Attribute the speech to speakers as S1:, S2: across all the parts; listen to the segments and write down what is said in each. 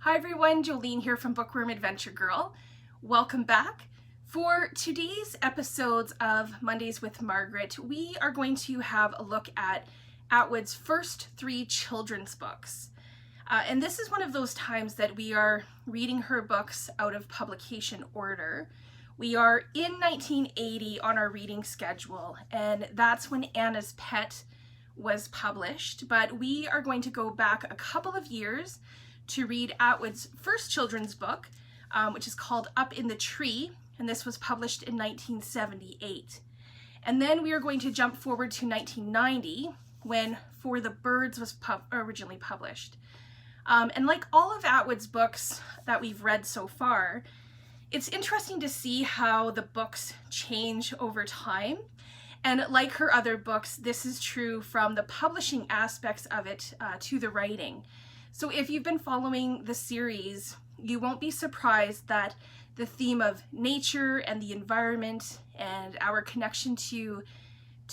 S1: Hi everyone, Jolene here from Bookworm Adventure Girl. Welcome back. For today's episodes of Mondays with Margaret, we are going to have a look at Atwood's first 3 children's books. And this is one of those times that we are reading her books out of publication order. We are in 1980 on our reading schedule, and that's when Anna's Pet was published, but we are going to go back a couple of years to read Atwood's first children's book, which is called Up in the Tree, and this was published in 1978. And then we are going to jump forward to 1990 when For the Birds was originally published. And like all of Atwood's books that we've read so far, it's interesting to see how the books change over time. And like her other books, this is true from the publishing aspects of it to the writing. So if you've been following the series, you won't be surprised that the theme of nature and the environment and our connection to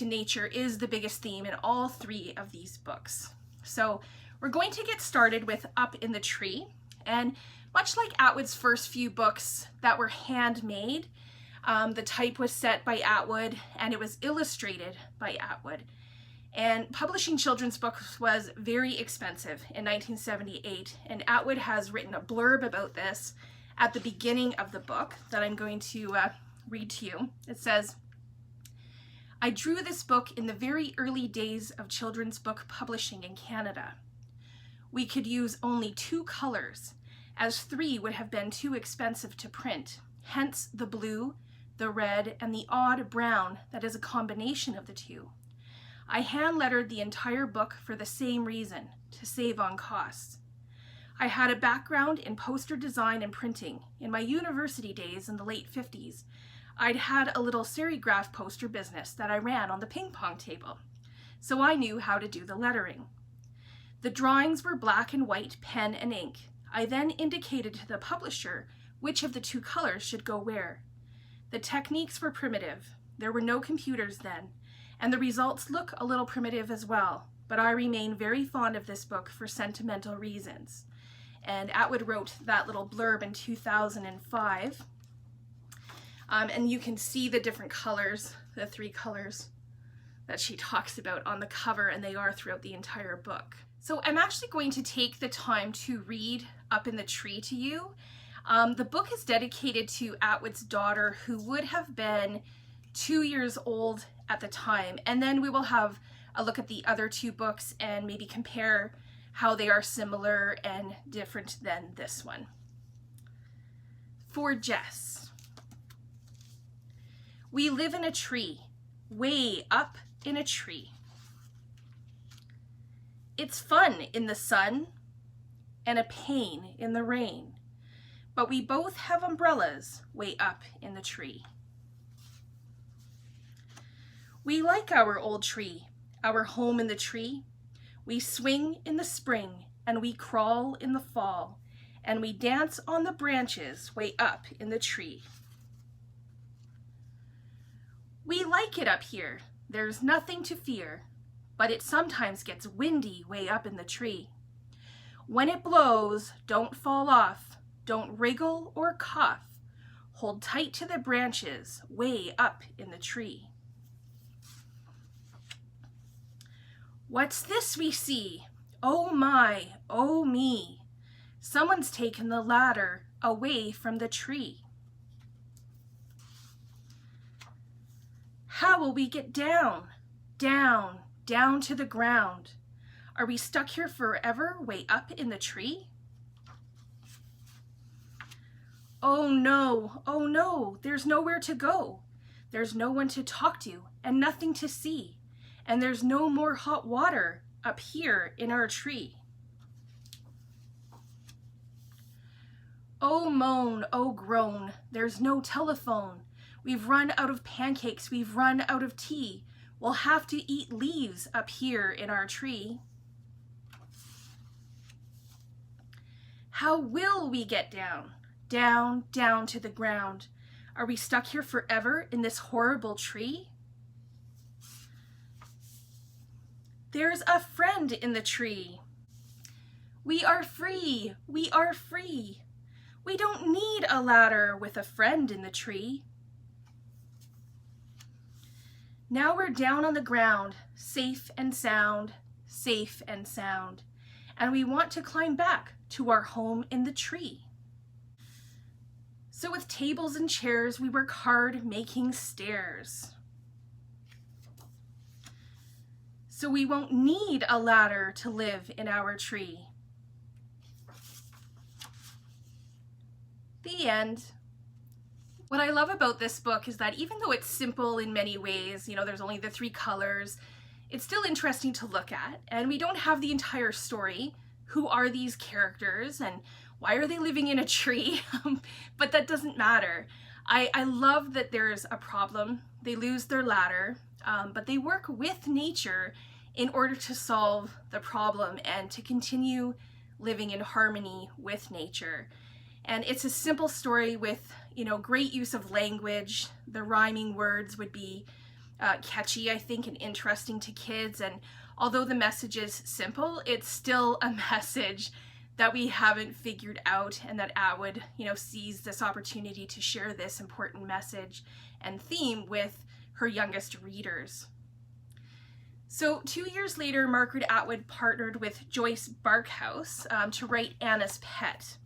S1: nature is the biggest theme in all 3 of these books. So we're going to get started with Up in the Tree. And much like Atwood's first few books that were handmade, the type was set by Atwood and it was illustrated by Atwood. And publishing children's books was very expensive in 1978, and Atwood has written a blurb about this at the beginning of the book that I'm going to read to you. It says, "I drew this book in the very early days of children's book publishing in Canada. We could use only 2 colors, as 3 would have been too expensive to print, hence the blue, the red, and the odd brown that is a combination of the 2. I hand-lettered the entire book for the same reason, to save on costs. I had a background in poster design and printing. In my university days in the late 50s, I'd had a little serigraph poster business that I ran on the ping pong table, so I knew how to do the lettering. The drawings were black and white pen and ink. I then indicated to the publisher which of the 2 colors should go where. The techniques were primitive. There were no computers then, and the results look a little primitive as well, but I remain very fond of this book for sentimental reasons." And Atwood wrote that little blurb in 2005. And you can see the different colors, the 3 colors that she talks about on the cover, and they are throughout the entire book. So I'm actually going to take the time to read Up in the Tree to you. The book is dedicated to Atwood's daughter, who would have been 2 years old at the time, and then we will have a look at the other 2 books and maybe compare how they are similar and different than this one. For Jess. We live in a tree, way up in a tree. It's fun in the sun and a pain in the rain, but we both have umbrellas way up in the tree. We like our old tree, our home in the tree. We swing in the spring and we crawl in the fall, and we dance on the branches way up in the tree. We like it up here, there's nothing to fear, but it sometimes gets windy way up in the tree. When it blows, don't fall off, don't wriggle or cough. Hold tight to the branches way up in the tree. What's this we see? Oh my, oh me. Someone's taken the ladder away from the tree. How will we get down? Down, down to the ground. Are we stuck here forever way up in the tree? Oh no, there's nowhere to go. There's no one to talk to and nothing to see. And there's no more hot water up here in our tree. Oh moan, oh groan, there's no telephone. We've run out of pancakes, we've run out of tea. We'll have to eat leaves up here in our tree. How will we get down? Down, down to the ground. Are we stuck here forever in this horrible tree? There's a friend in the tree. We are free, we are free. We don't need a ladder with a friend in the tree. Now we're down on the ground, safe and sound, safe and sound. And we want to climb back to our home in the tree. So with tables and chairs, we work hard making stairs. So we won't need a ladder to live in our tree. The end. What I love about this book is that even though it's simple in many ways, there's only the 3 colors, it's still interesting to look at, and we don't have the entire story. Who are these characters and why are they living in a tree? But that doesn't matter. I love that there's a problem. They lose their ladder, but they work with nature in order to solve the problem and to continue living in harmony with nature. And it's a simple story with, great use of language. The rhyming words would be catchy, I think, and interesting to kids. And although the message is simple, it's still a message that we haven't figured out, and that Atwood, sees this opportunity to share this important message and theme with her youngest readers. So 2 years later, Margaret Atwood partnered with Joyce Barkhouse to write Anna's Pet.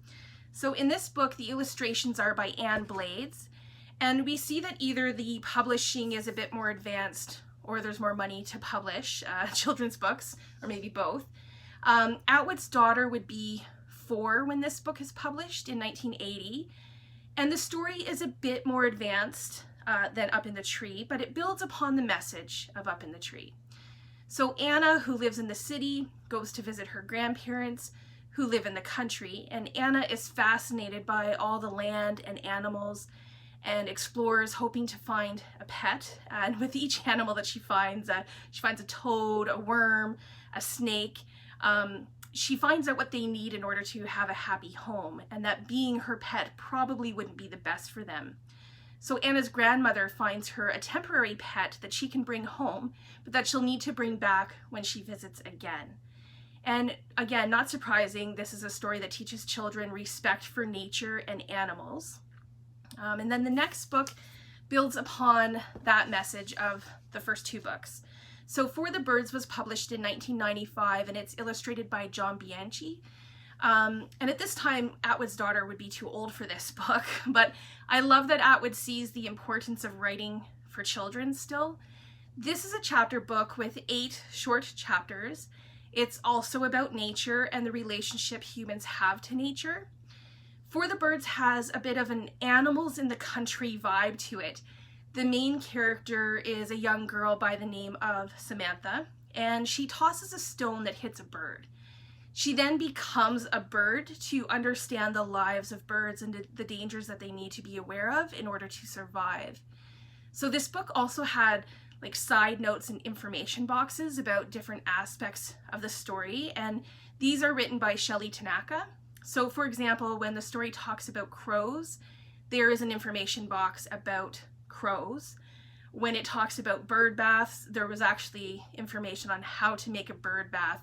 S1: So in this book, the illustrations are by Anne Blades, and we see that either the publishing is a bit more advanced or there's more money to publish children's books, or maybe both. Atwood's daughter would be 4 when this book is published in 1980, and the story is a bit more advanced than Up in the Tree, but it builds upon the message of Up in the Tree. So Anna, who lives in the city, goes to visit her grandparents, who live in the country, and Anna is fascinated by all the land and animals and explores, hoping to find a pet. And with each animal that she finds a toad, a worm, a snake. She finds out what they need in order to have a happy home, and that being her pet probably wouldn't be the best for them. So Anna's grandmother finds her a temporary pet that she can bring home, but that she'll need to bring back when she visits again. And again, not surprising, this is a story that teaches children respect for nature and animals. And then the next book builds upon that message of the first 2 books. So For the Birds was published in 1995, and it's illustrated by John Bianchi. And at this time, Atwood's daughter would be too old for this book, but I love that Atwood sees the importance of writing for children still. This is a chapter book with 8 short chapters. It's also about nature and the relationship humans have to nature. For the Birds has a bit of an animals in the country vibe to it. The main character is a young girl by the name of Samantha, and she tosses a stone that hits a bird. She then becomes a bird to understand the lives of birds and the dangers that they need to be aware of in order to survive. So this book also had side notes and information boxes about different aspects of the story, and these are written by Shelley Tanaka. So for example, when the story talks about crows, there is an information box about crows. When it talks about bird baths, there was actually information on how to make a bird bath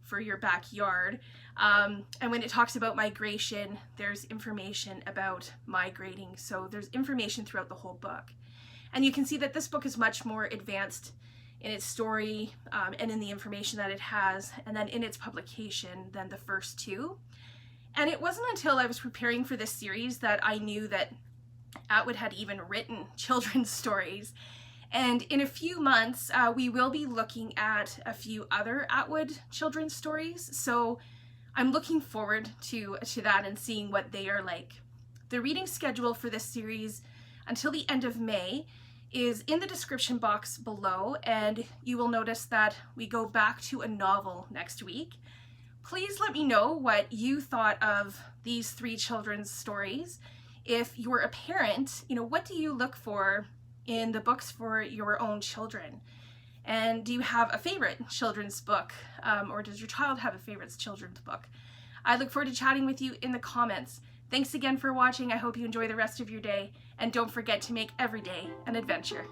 S1: for your backyard. And when it talks about migration, there's information about migrating. So there's information throughout the whole book. And you can see that this book is much more advanced in its story and in the information that it has, and then in its publication than the first 2. And it wasn't until I was preparing for this series that I knew that Atwood had even written children's stories. And in a few months, we will be looking at a few other Atwood children's stories. So I'm looking forward to that and seeing what they are like. The reading schedule for this series until the end of May is in the description box below, and you will notice that we go back to a novel next week. Please let me know what you thought of these 3 children's stories. If you're a parent, what do you look for in the books for your own children? And do you have a favorite children's book, or does your child have a favorite children's book? I look forward to chatting with you in the comments. Thanks again for watching. I hope you enjoy the rest of your day, and don't forget to make every day an adventure.